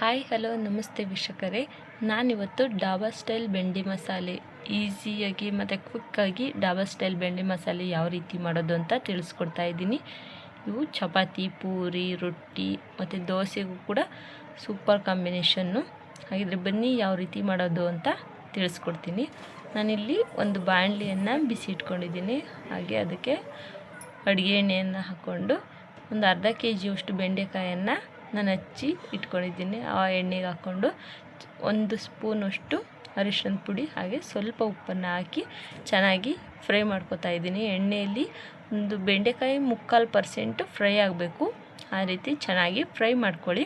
Hi hello ನಮಸ್ತೆ ವೀಕ್ಷಕರೇ, ನಾನಿವತ್ತು ಡಾಬಾ ಸ್ಟೈಲ್ ಬೆಂಡಿ ಮಸಾಲೆ ಈಸಿಯಾಗಿ ಮತ್ತು ಕ್ವಿಕ್ಕಾಗಿ ಡಾಬಾ ಸ್ಟೈಲ್ ಬೆಂಡಿ ಮಸಾಲೆ ಯಾವ ರೀತಿ ಮಾಡೋದು ಅಂತ ತಿಳಿಸ್ಕೊಡ್ತಾ ಇದ್ದೀನಿ. ಇವು ಚಪಾತಿ, ಪೂರಿ, ರೊಟ್ಟಿ ಮತ್ತು ದೋಸೆಗೂ ಕೂಡ ಸೂಪರ್ ಕಾಂಬಿನೇಷನ್ನು. ಹಾಗಿದ್ರೆ ಬನ್ನಿ ಯಾವ ರೀತಿ ಮಾಡೋದು ಅಂತ ತಿಳಿಸ್ಕೊಡ್ತೀನಿ. ನಾನಿಲ್ಲಿ ಒಂದು ಬಾಣಲಿಯನ್ನು ಬಿಸಿ ಇಟ್ಕೊಂಡಿದ್ದೀನಿ. ಹಾಗೆ ಅದಕ್ಕೆ ಅಡುಗೆ ಎಣ್ಣೆಯನ್ನು ಹಾಕ್ಕೊಂಡು ಒಂದು ಅರ್ಧ kg ಬೆಂಡೆಕಾಯನ್ನು ನಾನು ಹಚ್ಚಿ ಇಟ್ಕೊಂಡಿದ್ದೀನಿ. ಆ ಎಣ್ಣೆಗೆ ಹಾಕ್ಕೊಂಡು 1 ಸ್ಪೂನಷ್ಟು ಅರಿಶಿಣದ ಪುಡಿ ಹಾಗೆ ಸ್ವಲ್ಪ ಉಪ್ಪನ್ನು ಹಾಕಿ ಚೆನ್ನಾಗಿ ಫ್ರೈ ಮಾಡ್ಕೊತಾ ಇದ್ದೀನಿ. ಎಣ್ಣೆಯಲ್ಲಿ ಒಂದು ಬೆಂಡೆಕಾಯಿ 3/4% ಫ್ರೈ ಆಗಬೇಕು. ಆ ರೀತಿ ಚೆನ್ನಾಗಿ ಫ್ರೈ ಮಾಡ್ಕೊಳ್ಳಿ.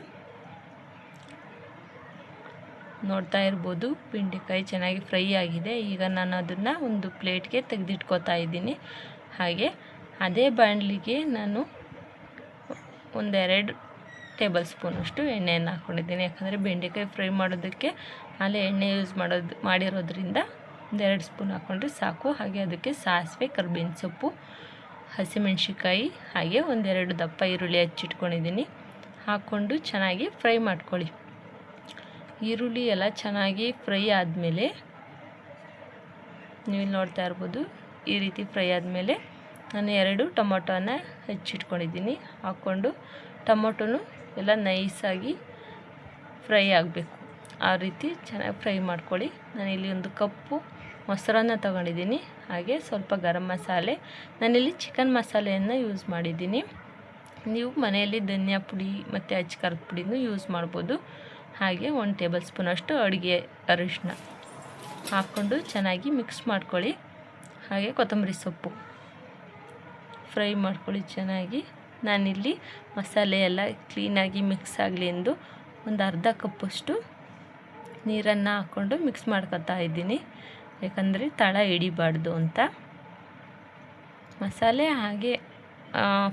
ನೋಡ್ತಾ ಇರ್ಬೋದು, ಬೆಂಡೆಕಾಯಿ ಚೆನ್ನಾಗಿ ಫ್ರೈ ಆಗಿದೆ. ಈಗ ನಾನು ಅದನ್ನು ಒಂದು ಪ್ಲೇಟ್ಗೆ ತೆಗೆದಿಟ್ಕೋತಾ ಇದ್ದೀನಿ. ಹಾಗೆ ಅದೇ ಬಾಣಲಿಗೆ ನಾನು 1-2 ಟೇಬಲ್ ಸ್ಪೂನಷ್ಟು ಎಣ್ಣೆಯನ್ನು ಹಾಕ್ಕೊಂಡಿದ್ದೀನಿ. ಯಾಕಂದರೆ ಬೆಂಡೆಕಾಯಿ ಫ್ರೈ ಮಾಡೋದಕ್ಕೆ ಅಲ್ಲೇ ಎಣ್ಣೆ ಯೂಸ್ ಮಾಡಿರೋದ್ರಿಂದ 1-2 ಸ್ಪೂನ್ ಹಾಕ್ಕೊಂಡ್ರೆ ಸಾಕು. ಹಾಗೆ ಅದಕ್ಕೆ ಸಾಸಿವೆ, ಕರಿಬೇವಿನ ಸೊಪ್ಪು, ಹಸಿಮೆಣ್ಸಿಕಾಯಿ ಹಾಗೆ 1-2 ದಪ್ಪ ಈರುಳ್ಳಿ ಹಚ್ಚಿಟ್ಕೊಂಡಿದ್ದೀನಿ. ಹಾಕ್ಕೊಂಡು ಚೆನ್ನಾಗಿ ಫ್ರೈ ಮಾಡ್ಕೊಳ್ಳಿ. ಈರುಳ್ಳಿ ಎಲ್ಲ ಚೆನ್ನಾಗಿ ಫ್ರೈ ಆದಮೇಲೆ ನೀವು ನೋಡ್ತಾ ಇರ್ಬೋದು, ಈ ರೀತಿ ಫ್ರೈ ಆದಮೇಲೆ ನಾನು 2 ಟೊಮೊಟೊನ ಹೆಚ್ಚಿಟ್ಕೊಂಡಿದ್ದೀನಿ. ಹಾಕ್ಕೊಂಡು ಟೊಮೊಟೊನು ಎಲ್ಲ ನೈಸಾಗಿ ಫ್ರೈ ಆಗಬೇಕು. ಆ ರೀತಿ ಚೆನ್ನಾಗಿ ಫ್ರೈ ಮಾಡ್ಕೊಳ್ಳಿ. ನಾನಿಲ್ಲಿ 1 ಕಪ್ಪು ಮೊಸರನ್ನ ತೊಗೊಂಡಿದ್ದೀನಿ. ಹಾಗೆ ಸ್ವಲ್ಪ ಗರಂ ಮಸಾಲೆ, ನಾನಿಲ್ಲಿ ಚಿಕನ್ ಮಸಾಲೆಯನ್ನು ಯೂಸ್ ಮಾಡಿದ್ದೀನಿ. ನೀವು ಮನೆಯಲ್ಲಿ ಧನಿಯಾ ಪುಡಿ ಮತ್ತು ಅಚ್ಚ ಪುಡಿನೂ ಯೂಸ್ ಮಾಡ್ಬೋದು. ಹಾಗೆ 1 ಟೇಬಲ್ ಸ್ಪೂನಷ್ಟು ಅಡುಗೆ ಅರಿಶಿನ ಹಾಕ್ಕೊಂಡು ಚೆನ್ನಾಗಿ ಮಿಕ್ಸ್ ಮಾಡ್ಕೊಳ್ಳಿ. ಹಾಗೆ ಕೊತ್ತಂಬರಿ ಸೊಪ್ಪು ಫ್ರೈ ಮಾಡ್ಕೊಳ್ಳಿ ಚೆನ್ನಾಗಿ. ನಾನಿಲ್ಲಿ ಮಸಾಲೆ ಎಲ್ಲ ಕ್ಲೀನಾಗಿ ಮಿಕ್ಸ್ ಆಗಲಿ ಎಂದು ಒಂದು ಅರ್ಧ ಕಪ್ಪಷ್ಟು ನೀರನ್ನು ಹಾಕ್ಕೊಂಡು ಮಿಕ್ಸ್ ಮಾಡ್ಕೊತಾ ಇದ್ದೀನಿ. ಯಾಕಂದರೆ ತಳ ಹಿಡಿಬಾರ್ದು ಅಂತ. ಮಸಾಲೆ ಹಾಗೆ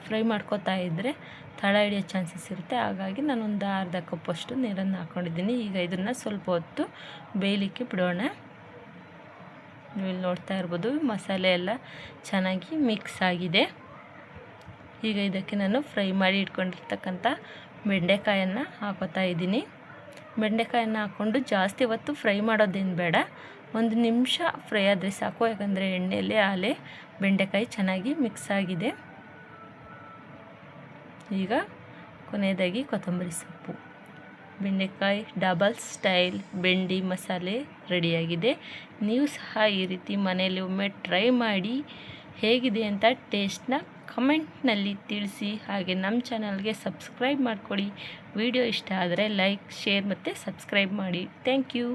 ಫ್ರೈ ಮಾಡ್ಕೊತಾ ಇದ್ದರೆ ತಳ ಹಿಡಿಯೋ ಚಾನ್ಸಸ್ ಇರುತ್ತೆ. ಹಾಗಾಗಿ ನಾನೊಂದು ಅರ್ಧ ಕಪ್ಪಷ್ಟು ನೀರನ್ನು ಹಾಕ್ಕೊಂಡಿದ್ದೀನಿ. ಈಗ ಇದನ್ನು ಸ್ವಲ್ಪ ಹೊತ್ತು ಬೇಯಲಿಕ್ಕೆ ಬಿಡೋಣ. ನೀವು ನೋಡ್ತಾ ಇರ್ಬೋದು, ಮಸಾಲೆ ಎಲ್ಲ ಚೆನ್ನಾಗಿ ಮಿಕ್ಸ್ ಆಗಿದೆ. ಈಗ ಇದಕ್ಕೆ ನಾನು ಫ್ರೈ ಮಾಡಿ ಇಟ್ಕೊಂಡಿರ್ತಕ್ಕಂಥ ಬೆಂಡೆಕಾಯನ್ನು ಹಾಕೋತಾ ಇದ್ದೀನಿ. ಬೆಂಡೆಕಾಯನ್ನು ಹಾಕ್ಕೊಂಡು ಜಾಸ್ತಿ ಹೊತ್ತು ಫ್ರೈ ಮಾಡೋದೇನು ಬೇಡ, 1 ನಿಮಿಷ ಫ್ರೈ ಆದರೆ ಸಾಕು. ಯಾಕಂದರೆ ಎಣ್ಣೆಯಲ್ಲಿ ಆಲೆ ಬೆಂಡೆಕಾಯಿ ಚೆನ್ನಾಗಿ ಮಿಕ್ಸ್ ಆಗಿದೆ. ಈಗ ಕೊನೆಯದಾಗಿ ಕೊತ್ತಂಬರಿ ಸೊಪ್ಪು. ಬೆಂಡೆಕಾಯಿ ಡಬಲ್ ಸ್ಟೈಲ್ ಬೆಂಡಿ ಮಸಾಲೆ ರೆಡಿಯಾಗಿದೆ. ನೀವು ಸಹ ಈ ರೀತಿ ಮನೆಯಲ್ಲಿ ಒಮ್ಮೆ ಟ್ರೈ ಮಾಡಿ ಹೇಗಿದೆ ಅಂತ ಟೇಸ್ಟ್ನ ಕಮೆಂಟ್ನಲ್ಲಿ ತಿಳಿಸಿ. ಹಾಗೆ ನಮ್ಮ ಚಾನಲ್ಗೆ ಸಬ್ಸ್ಕ್ರೈಬ್ ಮಾಡ್ಕೊಳ್ಳಿ. ವಿಡಿಯೋ ಇಷ್ಟ ಆದರೆ ಲೈಕ್, ಶೇರ್ ಮತ್ತು ಸಬ್ಸ್ಕ್ರೈಬ್ ಮಾಡಿ. Thank you.